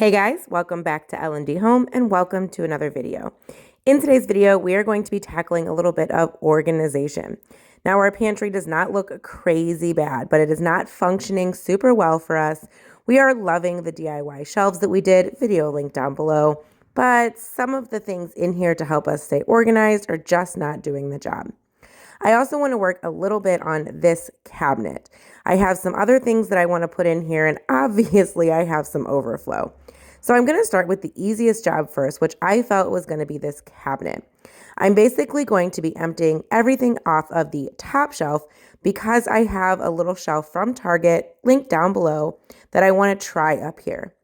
Hey guys, welcome back to L&D Home and welcome to another video. In today's video, we are going to be tackling a little bit of organization. Now, our pantry does not look crazy bad, but it is not functioning super well for us. We are loving the DIY shelves that we did, video link down below, but some of the things in here to help us stay organized are just not doing the job. I also want to work a little bit on this cabinet. I have some other things that I want to put in here, and obviously I have some overflow. So I'm going to start with the easiest job first, which I felt was going to be this cabinet. I'm basically going to be emptying everything off of the top shelf because I have a little shelf from Target linked down below that I want to try up here.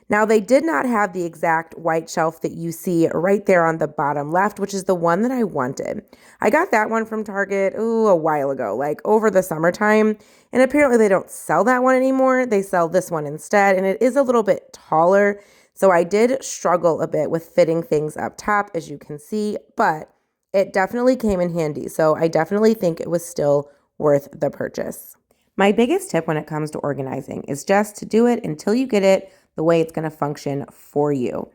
Now, they did not have the exact white shelf that you see right there on the bottom left, which is the one that I wanted. I got that one from Target, a while ago, like over the summertime, and apparently they don't sell that one anymore. They sell this one instead, and it is a little bit taller, so I did struggle a bit with fitting things up top, as you can see, but it definitely came in handy, so I definitely think it was still worth the purchase. My biggest tip when it comes to organizing is just to do it until you get it the way it's going to function for you.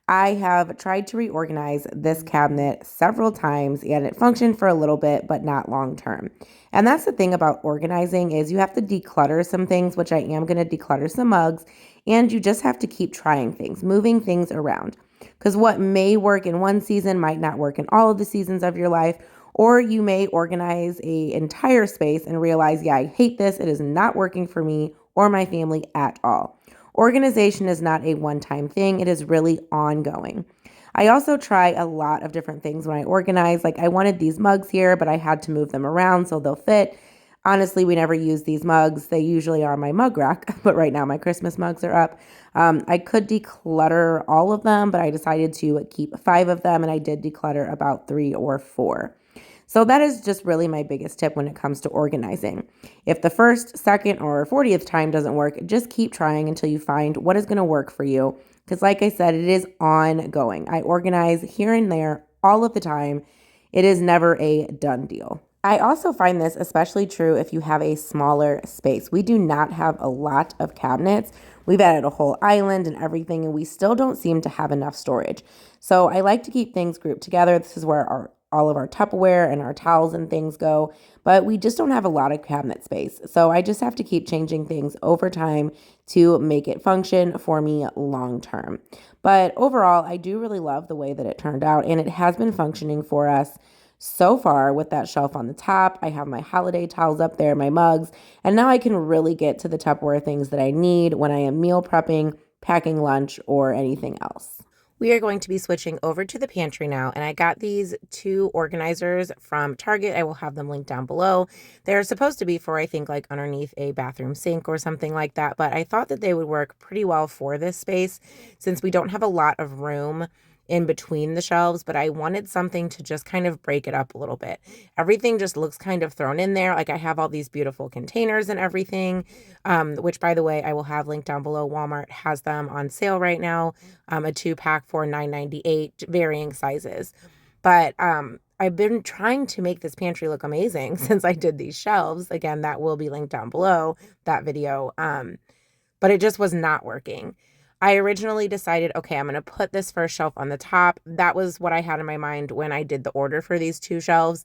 I have tried to reorganize this cabinet several times and it functioned for a little bit, but not long term. And that's the thing about organizing is you have to declutter some things, which I am going to declutter some mugs, and you just have to keep trying things, moving things around. Because what may work in one season might not work in all of the seasons of your life, or you may organize an entire space and realize, yeah, I hate this. It is not working for me or my family at all. Organization is not a one-time thing. It is really ongoing. I also try a lot of different things when I organize. Like I wanted these mugs here, but I had to move them around so they'll fit. Honestly, we never use these mugs. They usually are my mug rack, but right now my Christmas mugs are up. I could declutter all of them, but I decided to keep 5 of them, and I did declutter about 3 or 4. So that is just really my biggest tip when it comes to organizing. If the first, second, or 40th time doesn't work, just keep trying until you find what is going to work for you. Because like I said, it is ongoing. I organize here and there all of the time. It is never a done deal. I also find this especially true if you have a smaller space. We do not have a lot of cabinets. We've added a whole island and everything, and we still don't seem to have enough storage. So I like to keep things grouped together. This is where all of our Tupperware and our towels and things go, but we just don't have a lot of cabinet space. So I just have to keep changing things over time to make it function for me long term. But overall, I do really love the way that it turned out, and it has been functioning for us so far with that shelf on the top. I have my holiday towels up there, my mugs, and now I can really get to the Tupperware things that I need when I am meal prepping, packing lunch, or anything else. We are going to be switching over to the pantry now, and I got these 2 organizers from Target. I will have them linked down below. They're supposed to be for, I think, like underneath a bathroom sink or something like that, but I thought that they would work pretty well for this space since we don't have a lot of room in between the shelves, but I wanted something to just kind of break it up a little bit. Everything just looks kind of thrown in there. Like I have all these beautiful containers and everything, which by the way, I will have linked down below. Walmart has them on sale right now, a 2-pack for $9.98, varying sizes. But I've been trying to make this pantry look amazing since I did these shelves. Again, that will be linked down below, that video, but it just was not working. I originally decided, okay, I'm going to put this first shelf on the top. That was what I had in my mind when I did the order for these 2 shelves,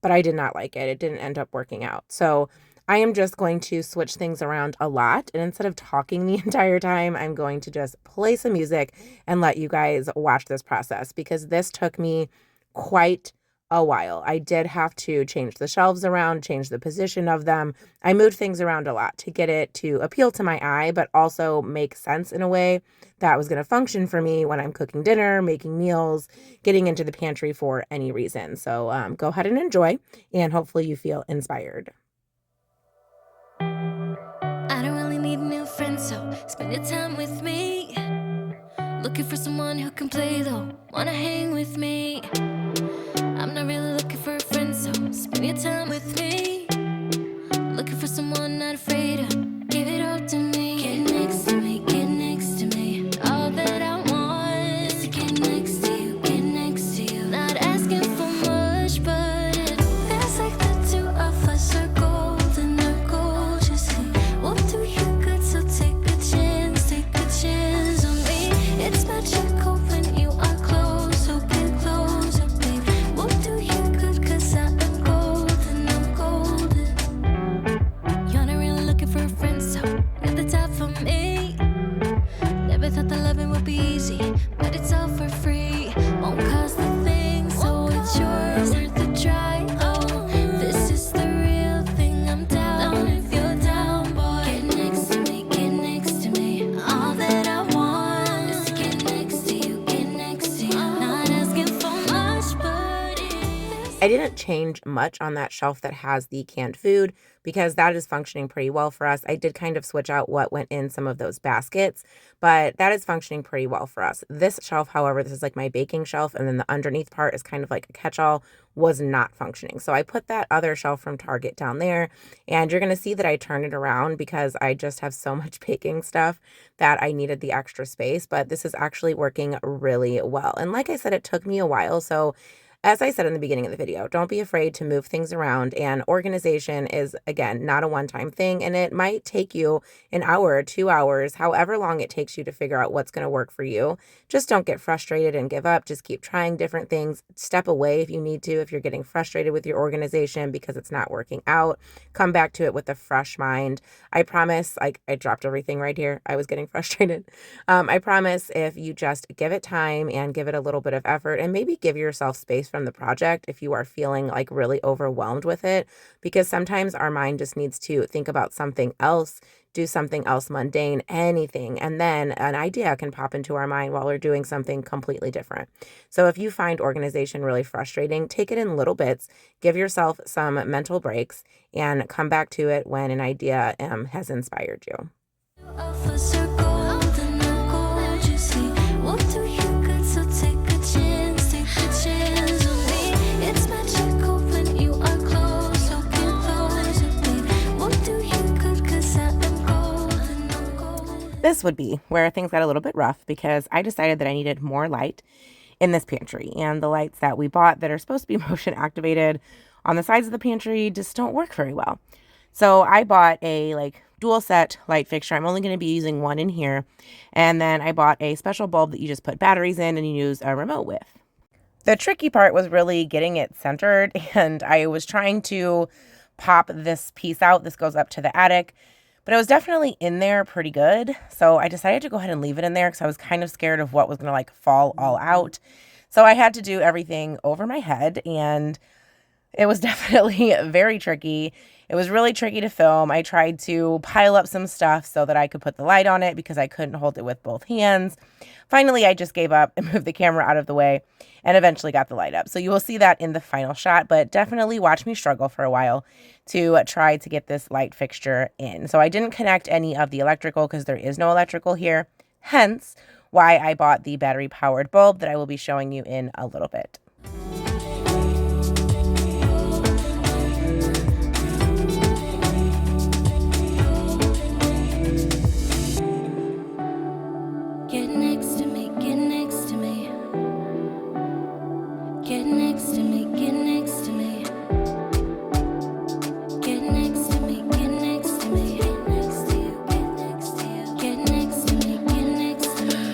but I did not like it. It didn't end up working out. So I am just going to switch things around a lot. And instead of talking the entire time, I'm going to just play some music and let you guys watch this process because this took me quite a while. I did have to change the shelves around, change the position of them. I moved things around a lot to get it to appeal to my eye, but also make sense in a way that was going to function for me when I'm cooking dinner, making meals, getting into the pantry for any reason. So go ahead and enjoy, and hopefully you feel inspired. I don't really need new friends, so spend your time with me. Looking for someone who can play though, wanna hang with me. I'm not really looking for a friend, so spend your time with me. Looking for someone not afraid to give it all to me. Get next to me, get next to me. All that I want is to get next to you, get next to you. Not asking for much, but it feels like the 2 of us are golden or gold. You see, we'll do you good, so take a chance on me. thought the loving would be easy, but it's all for free. Won't cost a thing, so it's yours. Worth a try. Oh, this is the real thing. I'm down if you're down, boy. Get next to me, get next to me. All that I want is to get next to you, get next to you. Not asking for much, but it's... I didn't change much on that shelf that has the canned food because that is functioning pretty well for us. I did kind of switch out what went in some of those baskets, but that is functioning pretty well for us. This shelf, however, this is like my baking shelf, and then the underneath part is kind of like a catch-all, was not functioning. So I put that other shelf from Target down there, and you're going to see that I turned it around because I just have so much baking stuff that I needed the extra space, but this is actually working really well. And like I said, it took me a while, so as I said in the beginning of the video, don't be afraid to move things around, and organization is, again, not a one-time thing, and it might take you an hour, 2 hours, however long it takes you to figure out what's going to work for you. Just don't get frustrated and give up. Just keep trying different things. Step away if you need to, if you're getting frustrated with your organization because it's not working out. Come back to it with a fresh mind. I promise, I dropped everything right here. I was getting frustrated. I promise if you just give it time and give it a little bit of effort and maybe give yourself space from the project if you are feeling like really overwhelmed with it, because sometimes our mind just needs to think about something else, do something else mundane, anything, and then an idea can pop into our mind while we're doing something completely different. So if you find organization really frustrating, take it in little bits, give yourself some mental breaks, and come back to it when an idea has inspired you. This would be where things got a little bit rough because I decided that I needed more light in this pantry, and the lights that we bought that are supposed to be motion activated on the sides of the pantry just don't work very well. So I bought a dual set light fixture. I'm only going to be using one in here, and then I bought a special bulb that you just put batteries in and you use a remote with. The tricky part was really getting it centered, and I was trying to pop this piece out. This goes up to the attic, but it was definitely in there pretty good. So I decided to go ahead and leave it in there because I was kind of scared of what was going to fall all out. So I had to do everything over my head, and it was definitely very tricky. It was really tricky to film. I tried to pile up some stuff so that I could put the light on it because I couldn't hold it with both hands. Finally, I just gave up and moved the camera out of the way and eventually got the light up. So you will see that in the final shot, but definitely watch me struggle for a while to try to get this light fixture in. So I didn't connect any of the electrical because there is no electrical here, hence why I bought the battery-powered bulb that I will be showing you in a little bit. Get next to me, get next to me. Get next to me, get next to me. Get next to me, get next to me. Get next to you, get next to you. Get next to me, get next to me.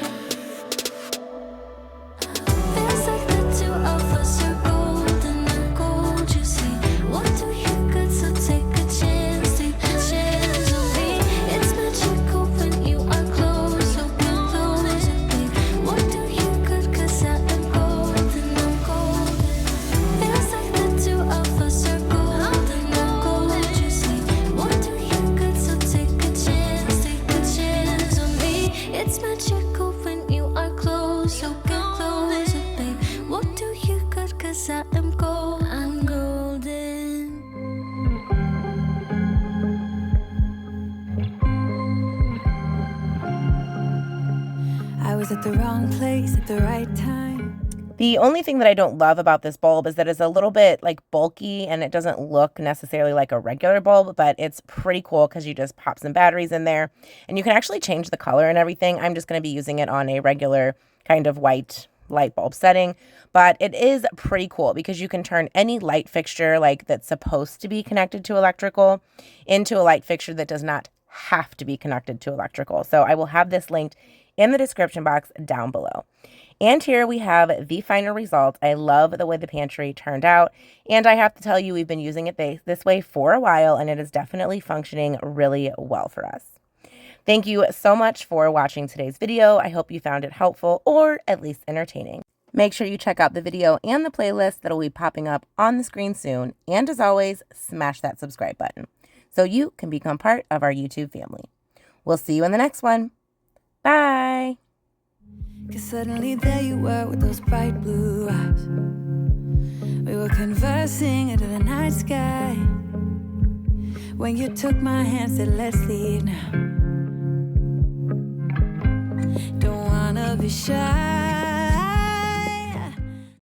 Feels like the two of us are golden and gold, you see. What do you got, so take a chance on me. It's magical when you are close, so get close, babe. What do you got, 'cause I am golden, I'm golden. Feels like the two of us are golden and gold, you see. What do you got, so take a chance on me. It's magical when you are close, so get close, babe. What do you got, 'cause I am gold, I'm golden. I was at the wrong place at the right time. The only thing that I don't love about this bulb is that it's a little bit bulky and it doesn't look necessarily like a regular bulb, but it's pretty cool because you just pop some batteries in there and you can actually change the color and everything. I'm just going to be using it on a regular kind of white light bulb setting, but it is pretty cool because you can turn any light fixture that's supposed to be connected to electrical into a light fixture that does not have to be connected to electrical. So I will have this linked in the description box down below. And here we have the final result. I love the way the pantry turned out, and I have to tell you, we've been using it this way for a while, and it is definitely functioning really well for us. Thank you so much for watching today's video. I hope you found it helpful or at least entertaining. Make sure you check out the video and the playlist that will be popping up on the screen soon. And as always, smash that subscribe button so you can become part of our YouTube family. We'll see you in the next one. Bye. 'Cause suddenly there you were with those bright blue eyes. We were conversing into the night sky when you took my hand, said let's leave now. Don't wanna be shy.